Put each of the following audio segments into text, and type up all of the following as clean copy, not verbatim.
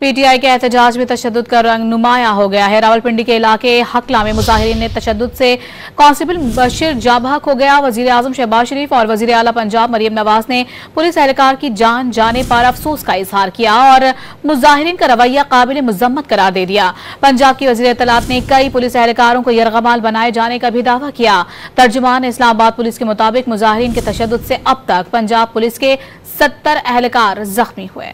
PTI के एहतजाज में तशद्दुद का रंग नुमाया हो गया है। रावलपिंडी के इलाके हकला में मुजाहिरीन ने तशद्दुद से कांस्टेबल मुबश्शिर जाबहक हो गया। वजीर आजम शहबाज शरीफ और वजीर आला पंजाब मरियम नवाज ने पुलिस एहलकार की जान जाने पर अफसोस का इजहार किया और मुजाहिरीन का रवैया काबिल मुजम्मत करार दे दिया। पंजाब की वजीर इत्तलात ने कई पुलिस एहलकारों को यरगमाल बनाए जाने का भी दावा किया। तर्जुमान इस्लामाबाद पुलिस के मुताबिक मुजाहिरीन के तशद्दुद से अब तक पंजाब पुलिस के 70 एहलकार जख्मी हुए।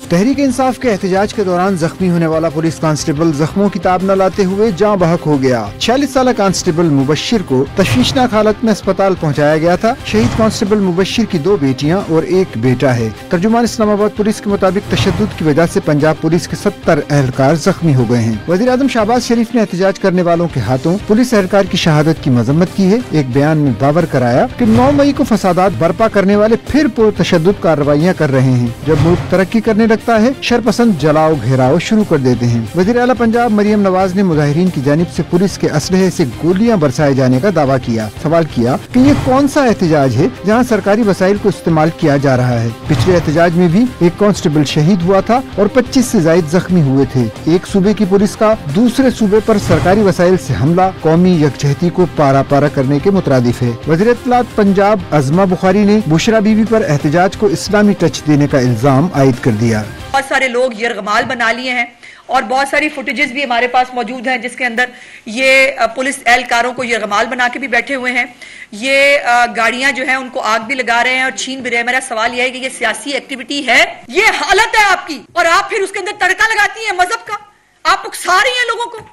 तहरीक इंसाफ के एहतजाज के दौरान जख्मी होने वाला पुलिस कांस्टेबल जख्मों की ताब न लाते हुए जाँ बहक हो गया। 46 साल कांस्टेबल मुबश्शिर को तशवीशनाक हालत में अस्पताल पहुंचाया गया था। शहीद कांस्टेबल मुबश्शिर की 2 बेटियां और 1 बेटा है। तर्जुमान इस्लामाबाद पुलिस के मुताबिक तशद्दुद की वजह से पंजाब पुलिस के 70 एहलकार जख्मी हो गए हैं। वजीर आजम शहबाज शरीफ ने एहतजाज करने वालों के हाथों पुलिस एहलकार की शहादत की मजम्मत की है। एक बयान में बावर कराया कि 9 मई को फसादात बर्पा करने वाले फिर पुरतशद्दुद कार्रवाइयाँ कर रहे हैं। जब मुल्क तरक्की करने लगता है, शरपसंद जलाओ घेराव शुरू कर देते हैं। वज़ीर आला पंजाब मरियम नवाज ने मुजाहिरीन की जानिब से पुलिस के असलहे से गोलियां बरसाए जाने का दावा किया। सवाल किया कि ये कौन सा एहतजाज है जहां सरकारी वसाइल को इस्तेमाल किया जा रहा है। पिछले एहतजाज में भी एक कांस्टेबल शहीद हुआ था और 25 से ज्यादा जख्मी हुए थे। एक सूबे की पुलिस का दूसरे सूबे पर सरकारी वसाइल से हमला कौमी यकजहती को पारा पारा करने के मुतरादिफ है। वज़ीर इत्तलात पंजाब अज़मा बुखारी ने बुशरा बीवी पर एहतजाज को इस्लामी टच देने का इल्जाम आयद कर दिया। बहुत सारे लोग यरगमाल बना लिए हैं और बहुत सारी फुटेजेस भी हमारे पास मौजूद हैं जिसके अंदर ये पुलिस एहलकारों को यरगमाल बना के भी बैठे हुए हैं। ये गाड़ियां जो हैं उनको आग भी लगा रहे हैं और छीन भी रहे हैं। मेरा सवाल यह है कि ये सियासी एक्टिविटी है, ये हालत है आपकी, और आप फिर उसके अंदर तड़का लगाती हैं मजहब का। आप उकसा रही हैं लोगों को।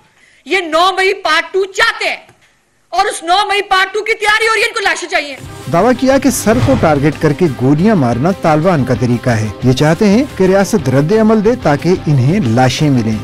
ये 9 मई पार्ट 2 चाहते हैं और उस 9 मई पार्ट 2 की तैयारी हो रही है। इनको लाशें चाहिए। दावा किया कि सर को टारगेट करके गोलियां मारना तालिबान का तरीका है। ये चाहते हैं कि रियासत रद्द अमल दे ताकि इन्हें लाशें मिलें।